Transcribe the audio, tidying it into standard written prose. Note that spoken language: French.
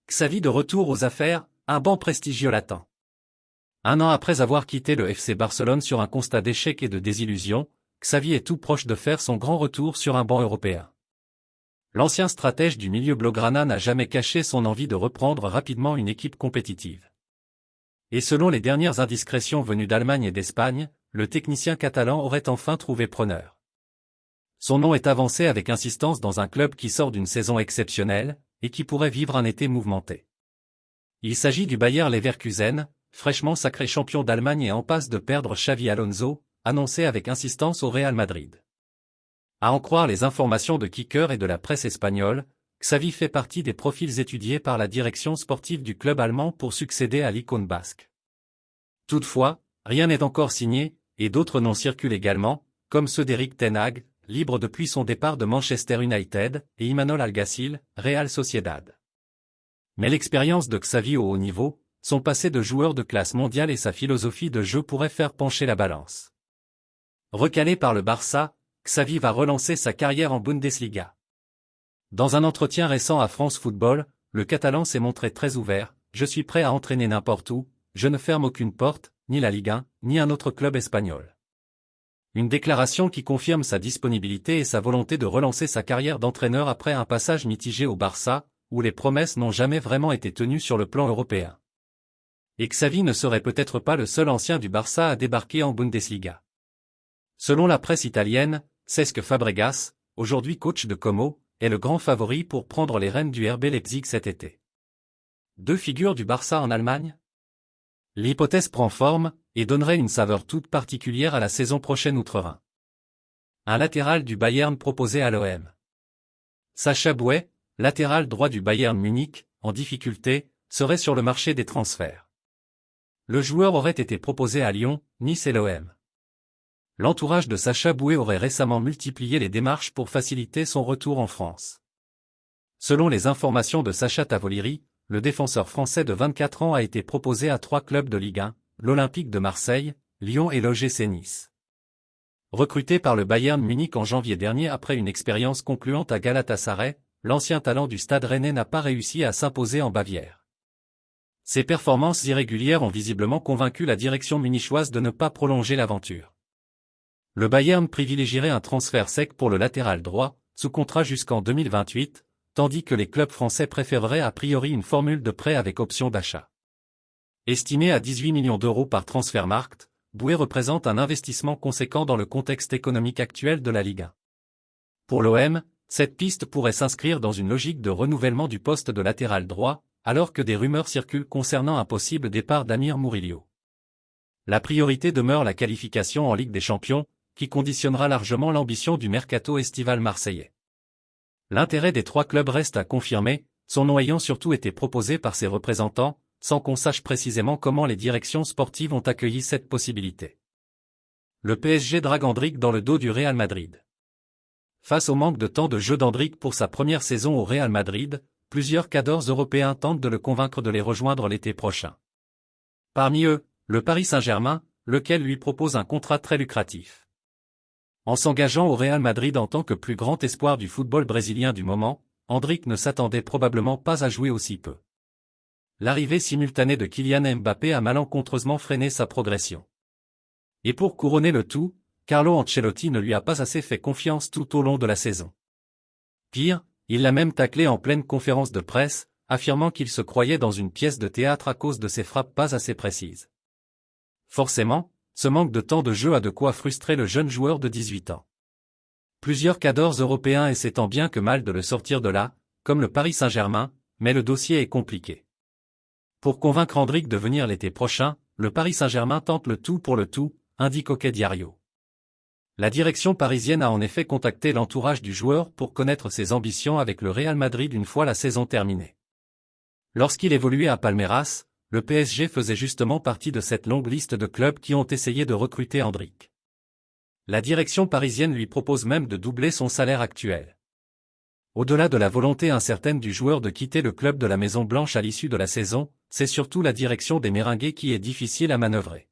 Xavi de retour aux affaires, un banc prestigieux l'attend. Un an après avoir quitté le FC Barcelone sur un constat d'échec et de désillusion, Xavi est tout proche de faire son grand retour sur un banc européen. L'ancien stratège du milieu blaugrana n'a jamais caché son envie de reprendre rapidement une équipe compétitive. Et selon les dernières indiscrétions venues d'Allemagne et d'Espagne, le technicien catalan aurait enfin trouvé preneur. Son nom est avancé avec insistance dans un club qui sort d'une saison exceptionnelle, et qui pourrait vivre un été mouvementé. Il s'agit du Bayer Leverkusen, fraîchement sacré champion d'Allemagne et en passe de perdre Xavi Alonso, annoncé avec insistance au Real Madrid. À en croire les informations de Kicker et de la presse espagnole, Xavi fait partie des profils étudiés par la direction sportive du club allemand pour succéder à l'icône basque. Toutefois, rien n'est encore signé, et d'autres noms circulent également, comme ceux d'Erik ten Hag, libre depuis son départ de Manchester United, et Imanol Alguacil, Real Sociedad. Mais l'expérience de Xavi au haut niveau, son passé de joueur de classe mondiale et sa philosophie de jeu pourraient faire pencher la balance. Recalé par le Barça, Xavi va relancer sa carrière en Bundesliga. Dans un entretien récent à France Football, le Catalan s'est montré très ouvert: « Je suis prêt à entraîner n'importe où, je ne ferme aucune porte, ni la Ligue 1, ni un autre club espagnol. » Une déclaration qui confirme sa disponibilité et sa volonté de relancer sa carrière d'entraîneur après un passage mitigé au Barça, où les promesses n'ont jamais vraiment été tenues sur le plan européen. Et Xavi ne serait peut-être pas le seul ancien du Barça à débarquer en Bundesliga. Selon la presse italienne, Cesc Fabregas, aujourd'hui coach de Como, est le grand favori pour prendre les rênes du RB Leipzig cet été. Deux figures du Barça en Allemagne? L'hypothèse prend forme, et donnerait une saveur toute particulière à la saison prochaine outre-Rhin. Un latéral du Bayern proposé à l'OM. Sacha Bouet, latéral droit du Bayern Munich, en difficulté, serait sur le marché des transferts. Le joueur aurait été proposé à Lyon, Nice et l'OM. L'entourage de Sacha Bouet aurait récemment multiplié les démarches pour faciliter son retour en France. Selon les informations de Sacha Tavoliri, le défenseur français de 24 ans a été proposé à 3 clubs de Ligue 1, l'Olympique de Marseille, Lyon et l'OGC Nice. Recruté par le Bayern Munich en janvier dernier après une expérience concluante à Galatasaray, l'ancien talent du Stade Rennais n'a pas réussi à s'imposer en Bavière. Ses performances irrégulières ont visiblement convaincu la direction munichoise de ne pas prolonger l'aventure. Le Bayern privilégierait un transfert sec pour le latéral droit, sous contrat jusqu'en 2028, tandis que les clubs français préféreraient a priori une formule de prêt avec option d'achat. Estimé à 18 millions d'euros par Transfermarkt, Bouet représente un investissement conséquent dans le contexte économique actuel de la Ligue 1. Pour l'OM, cette piste pourrait s'inscrire dans une logique de renouvellement du poste de latéral droit, alors que des rumeurs circulent concernant un possible départ d'Amir Murillo. La priorité demeure la qualification en Ligue des Champions, qui conditionnera largement l'ambition du mercato estival marseillais. L'intérêt des 3 clubs reste à confirmer, son nom ayant surtout été proposé par ses représentants, sans qu'on sache précisément comment les directions sportives ont accueilli cette possibilité. Le PSG drague Endrick dans le dos du Real Madrid. Face au manque de temps de jeu d'Endrick pour sa première saison au Real Madrid, plusieurs cadors européens tentent de le convaincre de les rejoindre l'été prochain. Parmi eux, le Paris Saint-Germain, lequel lui propose un contrat très lucratif. En s'engageant au Real Madrid en tant que plus grand espoir du football brésilien du moment, Endrick ne s'attendait probablement pas à jouer aussi peu. L'arrivée simultanée de Kylian Mbappé a malencontreusement freiné sa progression. Et pour couronner le tout, Carlo Ancelotti ne lui a pas assez fait confiance tout au long de la saison. Pire, il l'a même taclé en pleine conférence de presse, affirmant qu'il se croyait dans une pièce de théâtre à cause de ses frappes pas assez précises. Forcément, ce manque de temps de jeu a de quoi frustrer le jeune joueur de 18 ans. Plusieurs cadors européens essaient tant bien que mal de le sortir de là, comme le Paris Saint-Germain, mais le dossier est compliqué. Pour convaincre Endrick de venir l'été prochain, le Paris Saint-Germain tente le tout pour le tout, indique OK Diario. La direction parisienne a en effet contacté l'entourage du joueur pour connaître ses ambitions avec le Real Madrid une fois la saison terminée. Lorsqu'il évoluait à Palmeiras, le PSG faisait justement partie de cette longue liste de clubs qui ont essayé de recruter Endrick. La direction parisienne lui propose même de doubler son salaire actuel. Au-delà de la volonté incertaine du joueur de quitter le club de la Maison Blanche à l'issue de la saison, c'est surtout la direction des Merengues qui est difficile à manœuvrer.